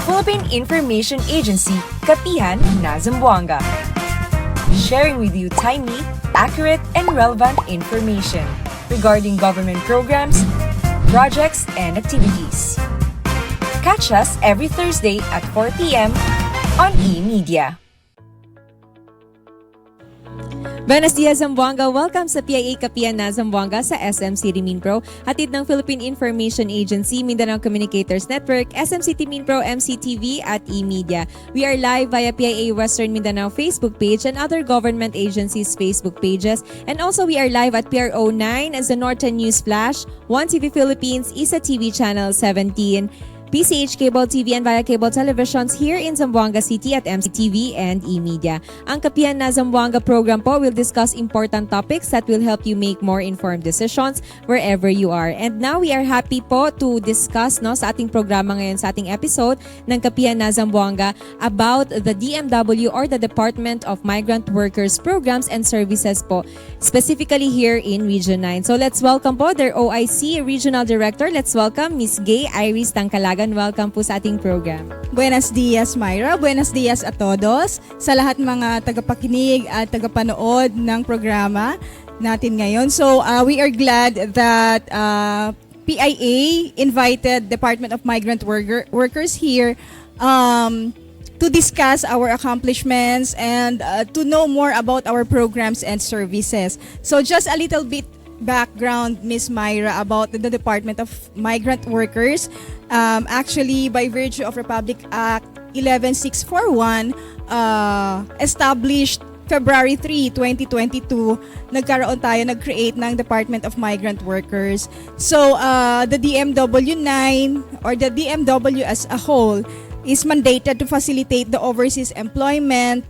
Philippine Information Agency, Kapihan na Zamboanga. Sharing with you timely, accurate, and relevant information regarding government programs, projects, and activities. Catch us every Thursday at 4 p.m. on e-media. Buenos dias, Zamboanga. Welcome sa PIA Kapihan na Zamboanga sa SM City Mindpro. Hatid ng Philippine Information Agency, Mindanao Communicators Network, SM City Mindpro, MCTV at e-media. We are live via PIA Western Mindanao Facebook page and other government agencies' Facebook pages. And also we are live at PRO9 as the Northern News Flash, 1TV Philippines, Isa TV Channel 17, PCH Cable TV and via cable televisions here in Zamboanga City at MCTV and e-media. Ang Kapihan na Zamboanga program po will discuss important topics that will help you make more informed decisions wherever you are. And now we are happy po to discuss sa ating programa ngayon, sa ating episode ng Kapihan na Zamboanga about the DMW or the Department of Migrant Workers programs and services po, specifically here in Region 9. So let's welcome po their OIC Regional Director. Let's welcome Ms. Gay Iris Tangkalagan. Welcome po sa ating program. Buenos dias, Myra. Buenos dias a todos. Sa lahat mga tagapakinig at tagapanood ng programa natin ngayon. So, we are glad that PIA invited Department of Migrant Workers here to discuss our accomplishments and to know more about our programs and services. So, just a little bit background, Ms. Myra, about the Department of Migrant Workers. Actually, by virtue of Republic Act 11641, established February 3, 2022, nag-create ng Department of Migrant Workers. So, the DMW-9 or the DMW as a whole is mandated to facilitate the overseas employment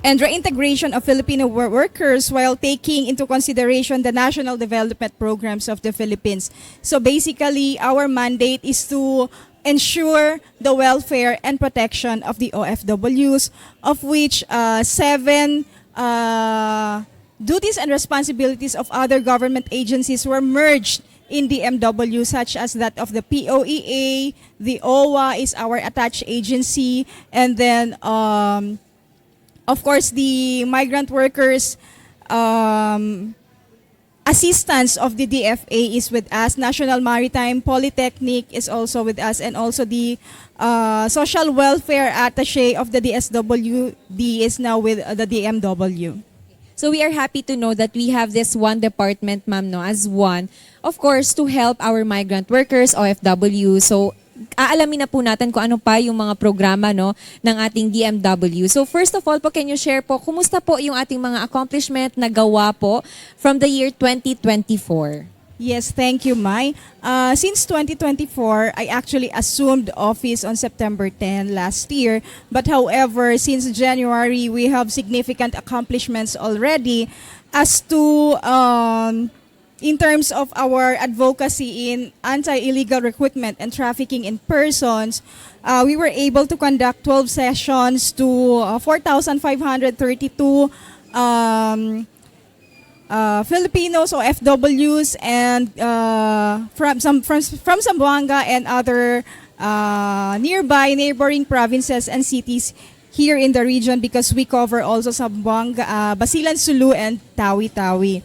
and reintegration of Filipino workers while taking into consideration the national development programs of the Philippines. So basically, our mandate is to ensure the welfare and protection of the OFWs, of which 7 duties and responsibilities of other government agencies were merged in the MW, such as that of the POEA, the OWA is our attached agency, and then of course, the migrant workers assistance of the DFA is with us. National Maritime Polytechnic is also with us, and also the social welfare attaché of the DSWD is now with the DMW. So we are happy to know that we have this one department, ma'am, as one, of course, to help our migrant workers, OFW. So aalamin na po natin kung ano pa yung mga programa ng ating DMW. So first of all po, can you share po, kumusta po yung ating mga accomplishment na gawa po from the year 2024? Yes, thank you, Mai. Since 2024, I actually assumed office on September 10 last year. But however, since January, we have significant accomplishments already as to in terms of our advocacy in anti-illegal recruitment and trafficking in persons. We were able to conduct 12 sessions to 4,532 Filipinos or FWs and from Zamboanga and other neighboring provinces and cities here in the region, because we cover also Zamboanga, Basilan, Sulu, and Tawi-Tawi.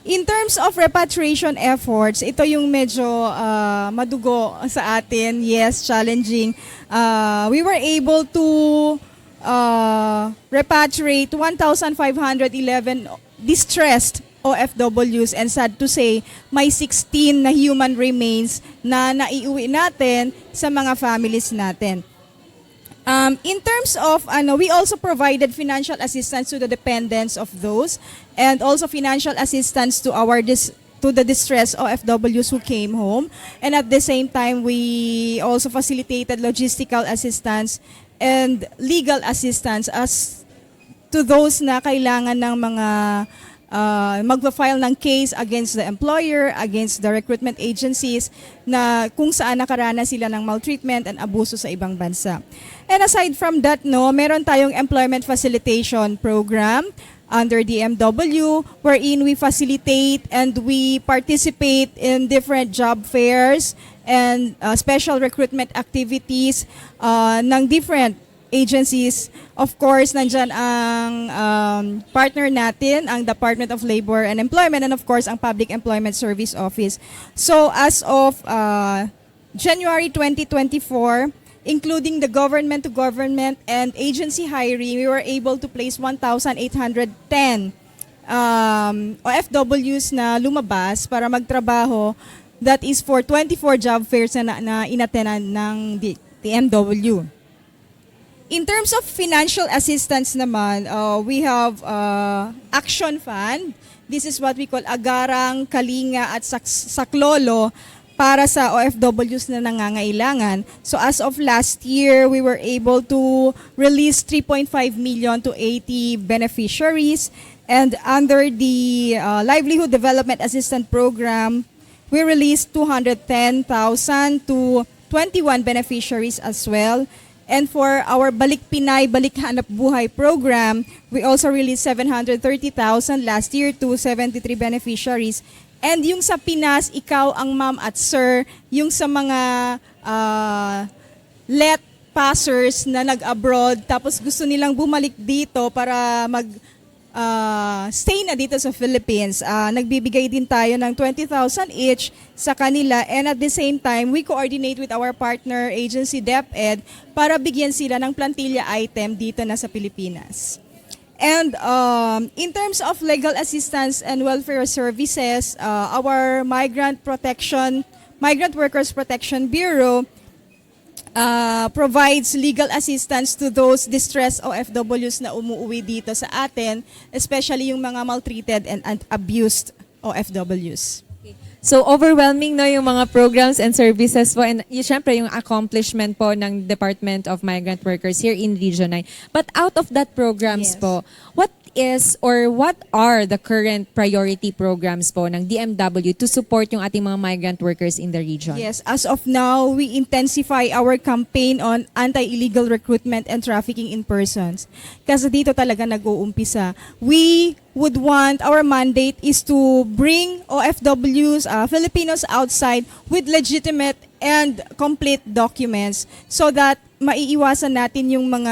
In terms of repatriation efforts, ito yung medyo madugo sa atin. Yes, challenging. We were able to repatriate 1,511 distressed OFWs, and sad to say, may 16 na human remains na naiuwi natin sa mga families natin. In terms of, we also provided financial assistance to the dependents of those, and also financial assistance to to the distressed OFWs who came home. And at the same time, we also facilitated logistical assistance and legal assistance as to those na kailangan ng mga magpa-file ng case against the employer, against the recruitment agencies, na kung saan nakaranas sila ng maltreatment and abuso sa ibang bansa. And aside from that, meron tayong employment facilitation program under the MW, wherein we facilitate and we participate in different job fairs and special recruitment activities ng different agencies. Of course, nandyan ang partner natin, ang Department of Labor and Employment, and of course, ang Public Employment Service Office. So as of January 2024, including the government-to-government and agency hiring, we were able to place 1,810 OFWs na lumabas para magtrabaho. That is for 24 job fairs na inatenan ng DMW. In terms of financial assistance naman, we have Action Fund. This is what we call Agarang, Kalinga at Saklolo para sa OFWs na nangangailangan. So as of last year, we were able to release 3.5 million to 80 beneficiaries. And under the Livelihood Development Assistance Program, we released 210,000 to 21 beneficiaries as well. And for our Balik Pinay, Balik Hanap Buhay program, we also released 730,000 last year to 73 beneficiaries. And yung sa Pinas, ikaw ang ma'am at sir, yung sa mga let passers na nag-abroad, tapos gusto nilang bumalik dito para stay na dito sa Philippines. Nagbibigay din tayo ng 20,000 each sa kanila, and at the same time, we coordinate with our partner agency DepEd para bigyan sila ng plantilla item dito na sa Pilipinas. And in terms of legal assistance and welfare services, our Migrant Workers Protection Bureau provides legal assistance to those distressed OFWs na umuuwi dito sa atin, especially yung mga maltreated and abused OFWs. So overwhelming no yung mga programs and services po, and syempre yung accomplishment po ng Department of Migrant Workers here in Region 9. But out of that programs Yes. po, what are the current priority programs po ng DMW to support yung ating mga migrant workers in the region? Yes, as of now, we intensify our campaign on anti-illegal recruitment and trafficking in persons. Kasi dito talaga nag-uumpisa. Our mandate is to bring OFWs, Filipinos outside with legitimate and complete documents so that maiiwasan natin yung mga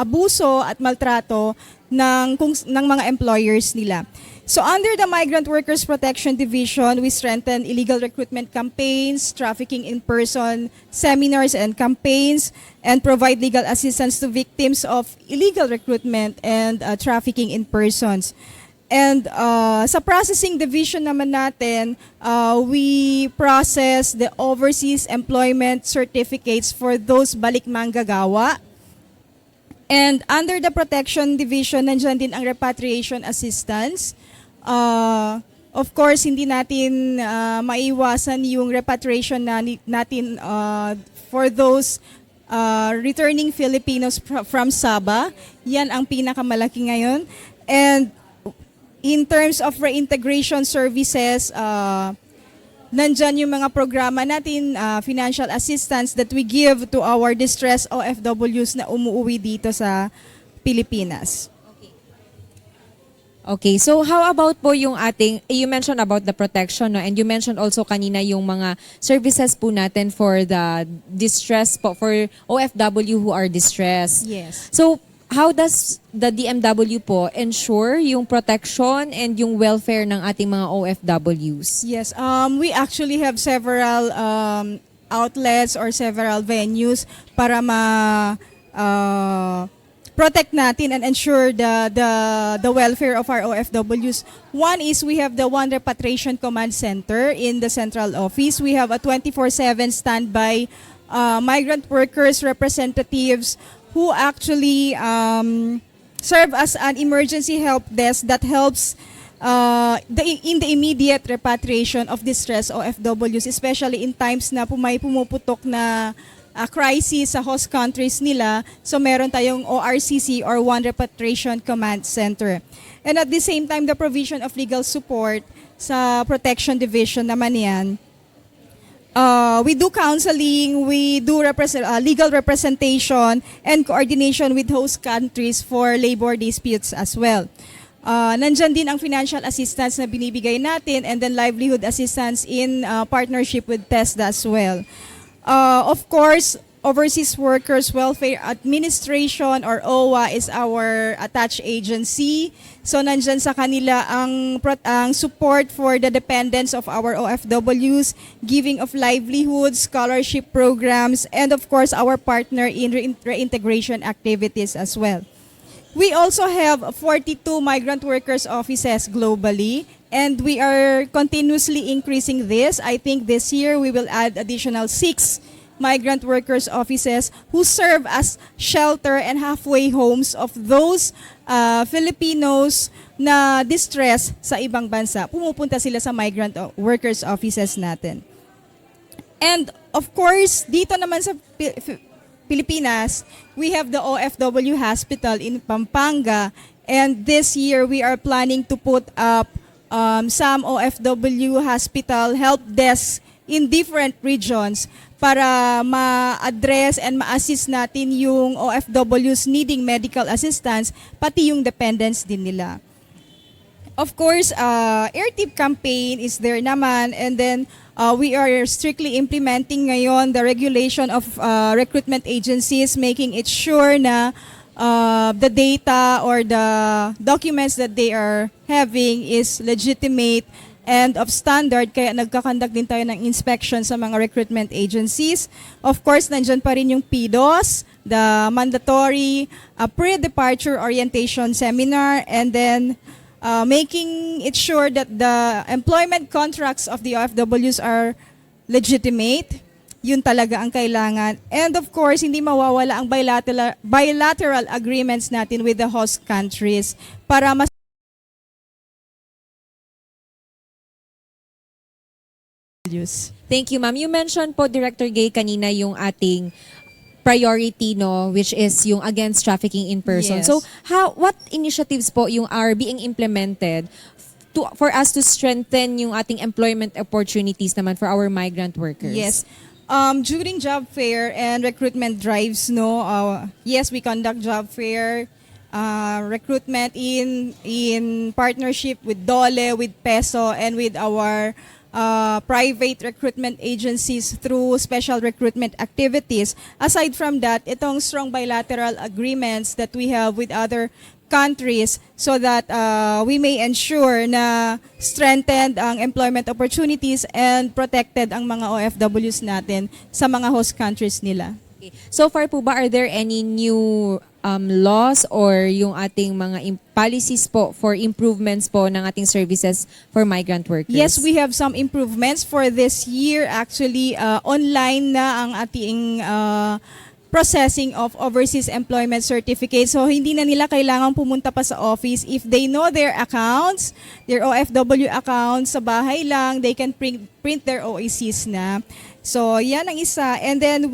abuso at maltrato ng mga employers nila. So under the Migrant Workers Protection Division, we strengthen illegal recruitment campaigns, trafficking in person seminars and campaigns, and provide legal assistance to victims of illegal recruitment and trafficking in persons. And sa processing division naman natin, we process the overseas employment certificates for those balik manggagawa. And under the protection division, nandiyan din ang repatriation assistance. Of course, hindi natin maiwasan yung repatriation natin for those returning Filipinos from Sabah. Yan ang pinakamalaki ngayon. And in terms of reintegration services, nandyan yung mga programa natin, financial assistance that we give to our distressed OFWs na umuuwi dito sa Pilipinas. Okay, so how about po yung you mentioned about the protection, no? And you mentioned also kanina yung mga services po natin for the distress po, for OFW who are distressed. Yes. So how does the DMW po ensure yung protection and yung welfare ng ating mga OFWs? Yes, we actually have several outlets or several venues para protect natin and ensure the welfare of our OFWs. One is we have the One Repatriation Command Center in the central office. We have a 24/7 standby migrant workers representatives who actually serve as an emergency help desk that helps in the immediate repatriation of distressed OFWs, especially in times na may pumuputok na crisis sa host countries nila. So meron tayong ORCC or One Repatriation Command Center. And at the same time, the provision of legal support sa Protection Division naman yan. We do counseling, we do legal representation and coordination with host countries for labor disputes as well. Nandyan din ang financial assistance na binibigay natin and then livelihood assistance in partnership with TESDA as well. Of course, Overseas Workers Welfare Administration or OWA is our attached agency. So nandyan sa kanila ang support for the dependents of our OFWs, giving of livelihood, scholarship programs, and of course our partner in reintegration activities as well. We also have 42 migrant workers offices globally, and we are continuously increasing this. I think this year we will add additional 6 migrant workers offices who serve as shelter and halfway homes of those Filipinos na distress sa ibang bansa. Pumupunta sila sa migrant workers offices natin. And of course, dito naman sa Pilipinas, we have the OFW Hospital in Pampanga, and this year we are planning to put up some OFW hospital help desk in different regions para ma-address and ma-assist natin yung OFWs needing medical assistance, pati yung dependents din nila. Of course, airtip campaign is there naman, and then we are strictly implementing ngayon the regulation of recruitment agencies, making it sure na the data or the documents that they are having is legitimate and of standard, kaya nagkakandak din tayo ng inspection sa mga recruitment agencies. Of course, nandyan pa rin yung PDOS, the mandatory pre-departure orientation seminar, and then making it sure that the employment contracts of the OFWs are legitimate. Yun talaga ang kailangan. And of course, hindi mawawala ang bilateral agreements natin with the host countries para mas Thank you, ma'am. You mentioned po, Director Gay, kanina yung ating priority, no, which is yung against trafficking in person. Yes. So, what initiatives po yung are being implemented for us to strengthen yung ating employment opportunities naman for our migrant workers? Yes. During job fair and recruitment drives, no, yes, we conduct job fair, recruitment in partnership with DOLE, with PESO, and with our private recruitment agencies through special recruitment activities. Aside from that, itong strong bilateral agreements that we have with other countries so that we may ensure na strengthened ang employment opportunities and protected ang mga OFWs natin sa mga host countries nila. Okay. So far po ba, are there any new laws or yung ating mga policies po for improvements po ng ating services for migrant workers? Yes, we have some improvements for this year. Actually, online na ang ating processing of overseas employment certificates. So, hindi na nila kailangan pumunta pa sa office. If they know their accounts, their OFW accounts, sa bahay lang, they can print their OACs na. So, yan ang isa. And then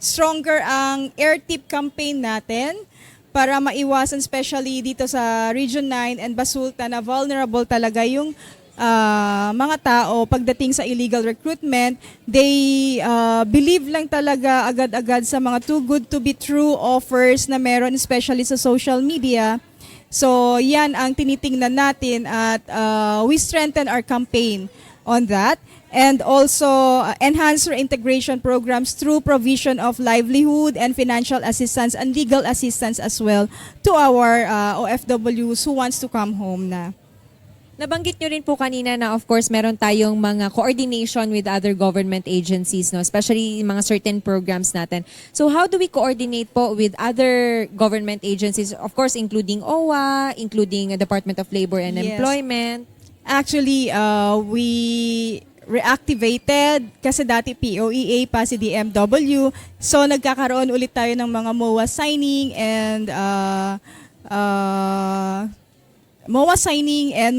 stronger ang airtip campaign natin para maiwasan, especially dito sa Region 9 and Basulta, na vulnerable talaga yung mga tao pagdating sa illegal recruitment. They believe lang talaga agad-agad sa mga too good to be true offers na meron, especially sa social media. So, yan ang tinitingnan natin at we strengthen our campaign on that. And also enhance reintegration programs through provision of livelihood and financial assistance and legal assistance as well to our OFWs who wants to come home na. Nabanggit nyo rin po kanina na of course meron tayong mga coordination with other government agencies, no, especially mga certain programs natin. So how do we coordinate po with other government agencies, of course including OWA, including Department of Labor and Yes. Employment? Actually, we reactivated kasi dati POEA pa si DMW. So nagkakaroon ulit tayo ng mga MOA signing and MOA signing and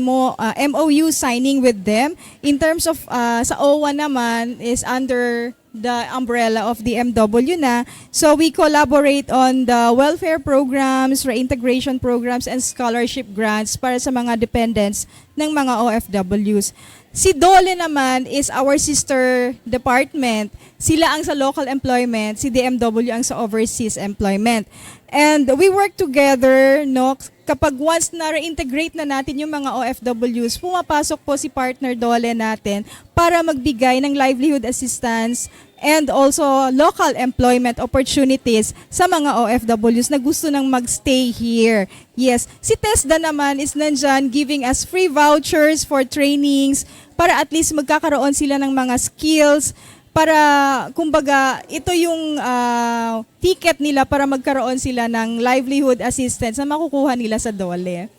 MOU signing with them. In terms of sa OWA naman is under the umbrella of DMW na. So we collaborate on the welfare programs, reintegration programs, and scholarship grants para sa mga dependents ng mga OFWs. Si DOLE naman is our sister department. Sila ang sa local employment, si DMW ang sa overseas employment. And we work together, no? Kapag once na reintegrate na natin yung mga OFWs, pumapasok po si partner DOLE natin para magbigay ng livelihood assistance and also local employment opportunities sa mga OFWs na gusto nang magstay here. Yes, si TESDA naman is nandyan giving us free vouchers for trainings para at least magkakaroon sila ng mga skills para, kumbaga, ito yung ticket nila para magkaroon sila ng livelihood assistance na makukuha nila sa DOLE.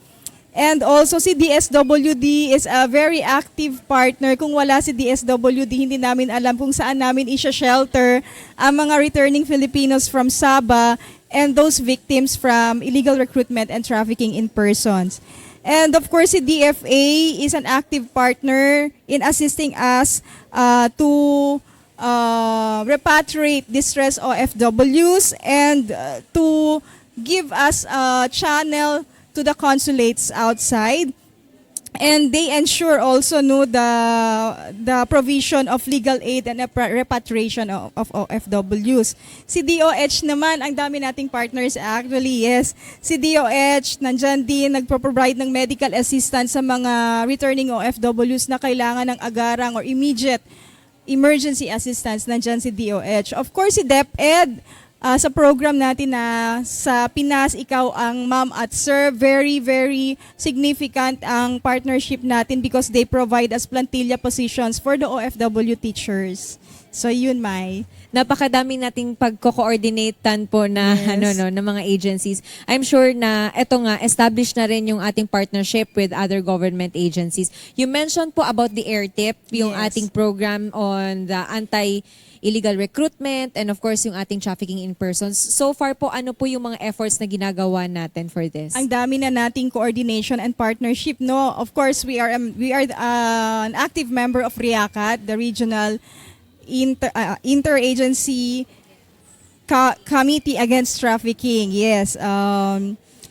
And also si DSWD is a very active partner. Kung wala si DSWD, hindi namin alam kung saan namin isha-shelter ang mga returning Filipinos from Sabah and those victims from illegal recruitment and trafficking in persons. And of course, si DFA is an active partner in assisting us to repatriate distressed OFWs and to give us a channel to the consulates outside. And they ensure also the provision of legal aid and repatriation of OFWs. Si DOH naman, ang dami nating partners actually, yes. Si DOH, nandyan din, nagpro-provide ng medical assistance sa mga returning OFWs na kailangan ng agarang or immediate emergency assistance, nandyan si DOH. Of course, si DepEd, sa program natin na sa Pinas, ikaw ang ma'am at sir, very, very significant ang partnership natin because they provide us plantilla positions for the OFW teachers. So yun, Mai. Napakadami nating pagko-coordinatean po na Yes. ng mga agencies. I'm sure na eto nga established na rin yung ating partnership with other government agencies. You mentioned po about the AirTip, yung Yes. ating program on the anti-illegal recruitment and of course yung ating trafficking in persons. So far po, ano po yung mga efforts na ginagawa natin for this? Ang dami na nating coordination and partnership, no? Of course, we are an active member of RIACAT, the regional interagency committee against trafficking. Yes.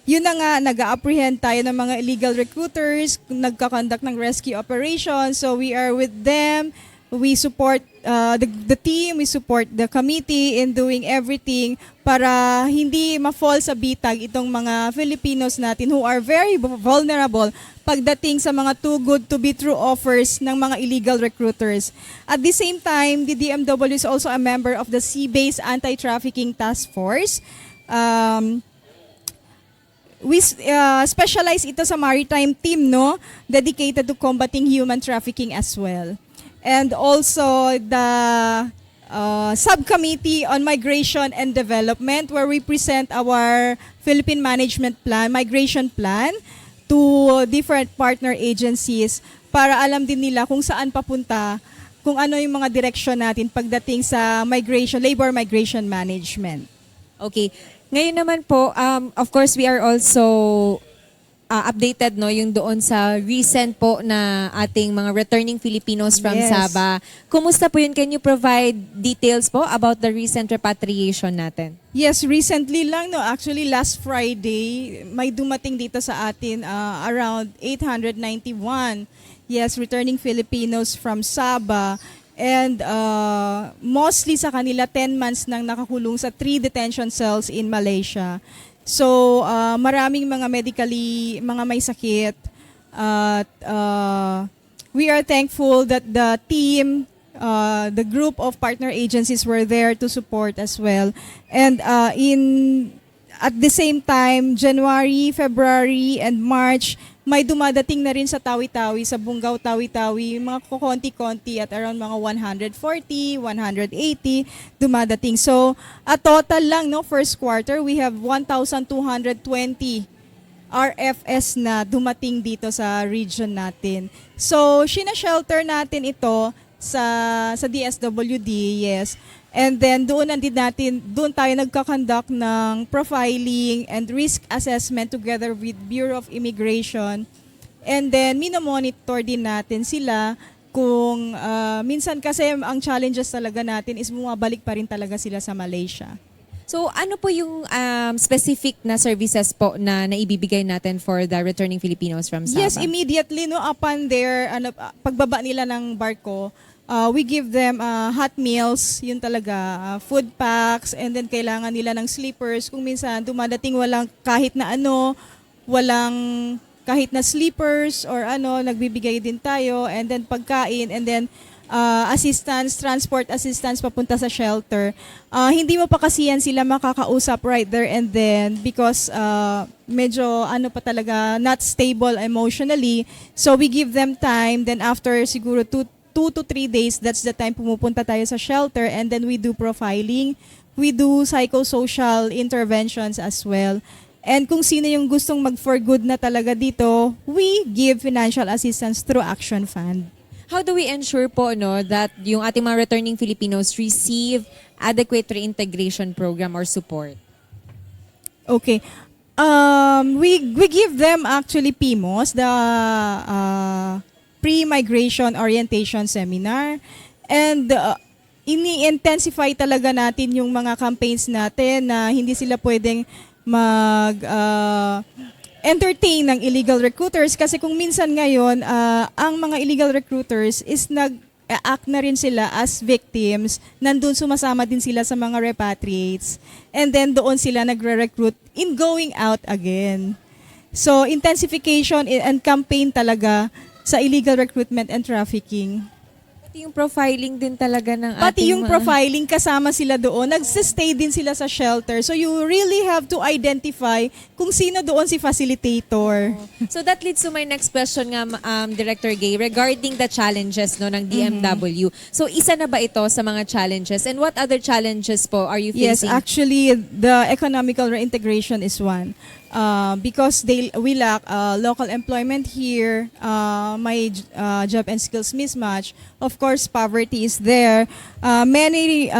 Yun na nga, nag-apprehend tayo ng mga illegal recruiters, nagkakonduct ng rescue operations. So we are with them. We support the team, we support the committee in doing everything para hindi ma-fall sa bitag itong mga Filipinos natin who are very vulnerable pagdating sa mga too good to be true offers ng mga illegal recruiters. At the same time, the DMW is also a member of the Sea-Based Anti-Trafficking Task Force. We specialize ito sa maritime team, no? Dedicated to combating human trafficking as well. And also the subcommittee on migration and development where we present our Philippine Management Plan, Migration Plan to different partner agencies para alam din nila kung saan papunta, kung ano yung mga direksyon natin pagdating sa labor migration management. Okay. Ngayon naman po, of course, we are also updated yung doon sa recent po na ating mga returning Filipinos from Yes. Sabah. Kumusta po yun? Can you provide details po about the recent repatriation natin? Yes, recently lang, no. Actually, last Friday, may dumating dito sa atin around 891. Yes, returning Filipinos from Sabah. And mostly sa kanila, 10 months nang nakakulong sa 3 detention cells in Malaysia. So, maraming mga mga may sakit. We are thankful that the team, the group of partner agencies were there to support as well. And at the same time, January, February, and March, may dumadating na rin sa Tawi-Tawi, sa Bungaw Tawi-Tawi, mga konti-konti at around mga 140, 180 dumadating. So, a total lang, no, first quarter, we have 1,220 RFS na dumating dito sa region natin. So, shelter natin ito sa DSWD, yes. And then doon tayo nagka-conduct ng profiling and risk assessment together with Bureau of Immigration. And then minomonitor din natin sila kung minsan kasi ang challenges talaga natin is bumabalik pa rin talaga sila sa Malaysia. So ano po yung specific na services po na naibibigay natin for the returning Filipinos from Sabah? Yes, immediately no upon their pagbaba nila ng barko, we give them hot meals, yun talaga, food packs, and then kailangan nila ng sleepers. Kung minsan dumadating walang kahit na walang kahit na sleepers or nagbibigay din tayo, and then pagkain, and then assistance, transport assistance papunta sa shelter. Hindi mo pa kasi yan sila makakausap right there and then because medyo pa talaga not stable emotionally. So we give them time, then after siguro 2 to 3 days, that's the time pumupunta tayo sa shelter, and then we do profiling. We do psychosocial interventions as well. And kung sino yung gustong mag-for good na talaga dito, we give financial assistance through Action Fund. How do we ensure po that yung ating mga returning Filipinos receive adequate reintegration program or support? Okay. We give them actually PIMOS, the pre-migration orientation seminar, and ini-intensify talaga natin yung mga campaigns natin na hindi sila pwedeng entertain ng illegal recruiters, kasi kung minsan ngayon ang mga illegal recruiters is nag-act na rin sila as victims, nandun sumasama din sila sa mga repatriates, and then doon sila nagre-recruit in going out again. So intensification and campaign talaga sa illegal recruitment and trafficking. Pati yung profiling din talaga ng ating Pati yung profiling, kasama sila doon. Nagsistay din sila sa shelter. So you really have to identify kung sino doon si facilitator. So that leads to my next question nga, Director Gay, regarding the challenges ng DMW. So isa na ba ito sa mga challenges? And what other challenges po are you Yes, facing? actually, the economical reintegration is one. Because we lack local employment here, may job and skills mismatch. Of course, poverty is there. Many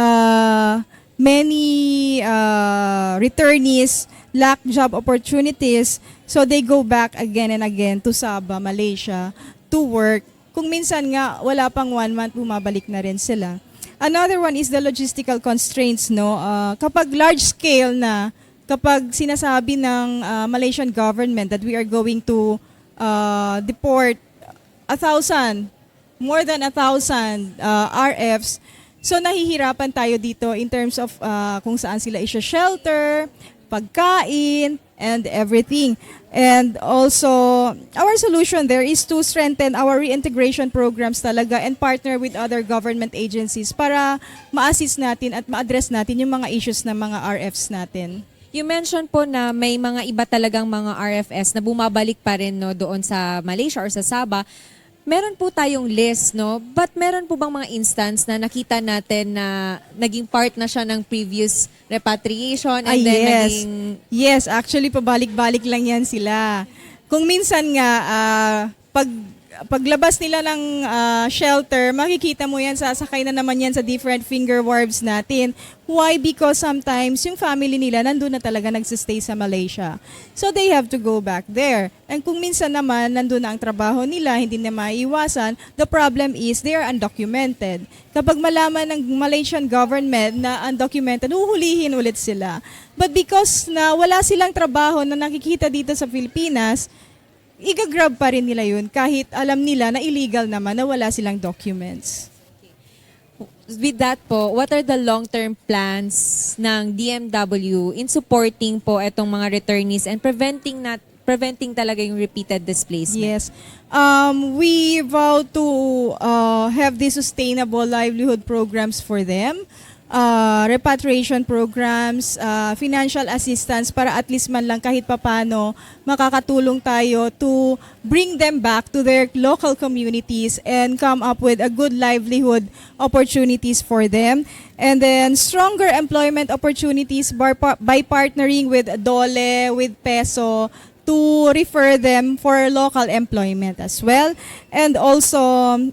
returnees lack job opportunities, so they go back again and again to Sabah, Malaysia, to work. Kung minsan nga wala pang 1 month, bumabalik na rin sila. Another one is the logistical constraints. Kapag large scale na, kapag sinasabi ng Malaysian government that we are going to deport more than 1,000 RFs, so nahihirapan tayo dito in terms of kung saan sila isha-shelter, pagkain, and everything. And also, our solution there is to strengthen our reintegration programs talaga and partner with other government agencies para ma-assist natin at ma-address natin yung mga issues ng mga RFs natin. You mentioned po na may mga iba talagang mga RFS na bumabalik pa rin doon sa Malaysia or sa Sabah. Meron po tayong list, but meron po bang mga instance na nakita natin na naging part na siya ng previous repatriation and then yes. naging... Yes, actually pabalik-balik lang yan sila. Kung minsan nga, paglabas nila ng shelter, makikita mo yan, sasakay na naman yan sa different finger wharves natin. Why? Because sometimes yung family nila nandun na talaga nagsistay sa Malaysia. So they have to go back there. And kung minsan naman nandun na ang trabaho nila, hindi na maiiwasan, the problem is they are undocumented. Kapag malaman ng Malaysian government na undocumented, huhulihin ulit sila. But because na wala silang trabaho na nakikita dito sa Pilipinas, igagrab pa rin nila yun kahit alam nila na illegal naman na wala silang documents. With that po, what are the long-term plans ng DMW in supporting po itong mga returnees and preventing talaga yung repeated displacement? Yes. We vow to have these sustainable livelihood programs for them. Repatriation programs, financial assistance para at least man lang kahit papano makakatulong tayo to bring them back to their local communities and come up with a good livelihood opportunities for them. And then stronger employment opportunities by partnering with DOLE, with PESO, to refer them for local employment as well. And also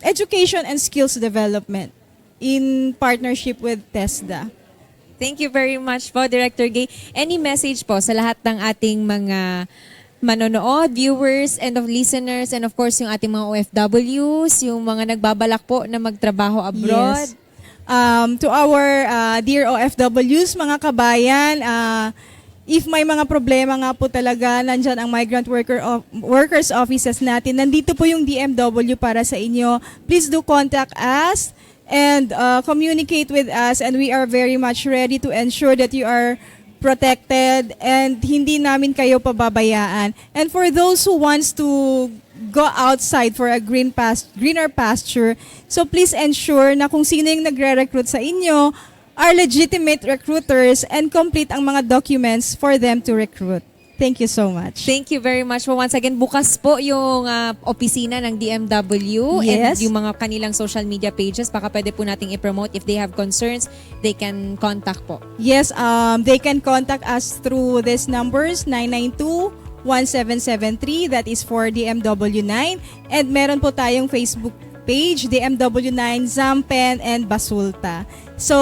education and skills development in partnership with TESDA. Thank you very much po, Director Gay. Any message po sa lahat ng ating mga manonood, viewers, and of listeners, and of course yung ating mga OFWs, yung mga nagbabalak po na magtrabaho abroad? Yes. To our dear OFWs, mga kabayan, if may mga problema nga po talaga, nandyan ang workers offices natin. Nandito po yung DMW para sa inyo. Please do contact us and communicate with us, and we are very much ready to ensure that you are protected and hindi namin kayo pababayaan. And for those who wants to go outside for a greener pasture, so please ensure na kung sino yung nagre-recruit sa inyo are legitimate recruiters and complete ang mga documents for them to recruit. Thank you so much. Thank you very much. Once again, bukas po yung opisina ng DMW and Yes. yung mga kanilang social media pages. Baka pwede po nating i-promote. If they have concerns, they can contact po. Yes, they can contact us through these numbers, 992-1773, that is for DMW9. And meron po tayong Facebook page, DMW9, Zampen, and Basulta. So,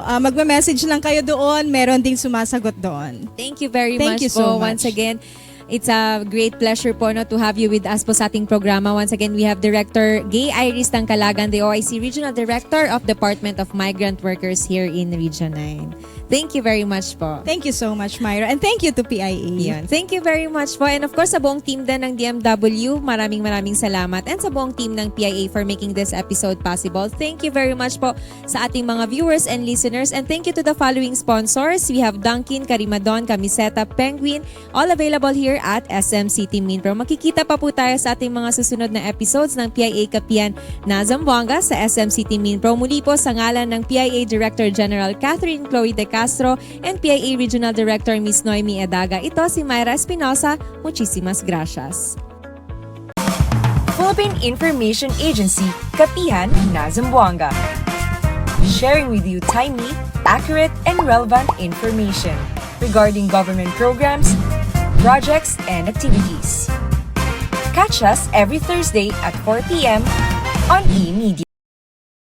magme-message lang kayo doon. Meron ding sumasagot doon. Thank you very Thank much you so po. much. Once again, it's a great pleasure po no, to have you with us po sa ating programa. Once again, we have Director Gay Iris Tangkalagan, the OIC Regional Director of Department of Migrant Workers here in Region 9. Thank you very much po. Thank you so much, Myra. And thank you to PIA. Yan. Thank you very much po. And of course, sa buong team din ng DMW, maraming salamat. And sa buong team ng PIA for making this episode possible. Thank you very much po sa ating mga viewers and listeners. And thank you to the following sponsors. We have Dunkin, Karimadon, Camiseta, Penguin, all available here at SM City Mindpro. Makikita pa po tayo sa ating mga susunod na episodes ng PIA Kapihan na Zamboanga sa SM City Mindpro. Muli po sa ngalan ng PIA Director General Catherine Chloe De Castro and PIA Regional Director Ms. Noemi Edaga. Ito si Myra Espinosa. Muchísimas gracias. Philippine Information Agency, Kapihan na Zamboanga. Sharing with you timely, accurate, and relevant information regarding government programs, projects, and activities. Catch us every Thursday at 4 p.m. on eMedia.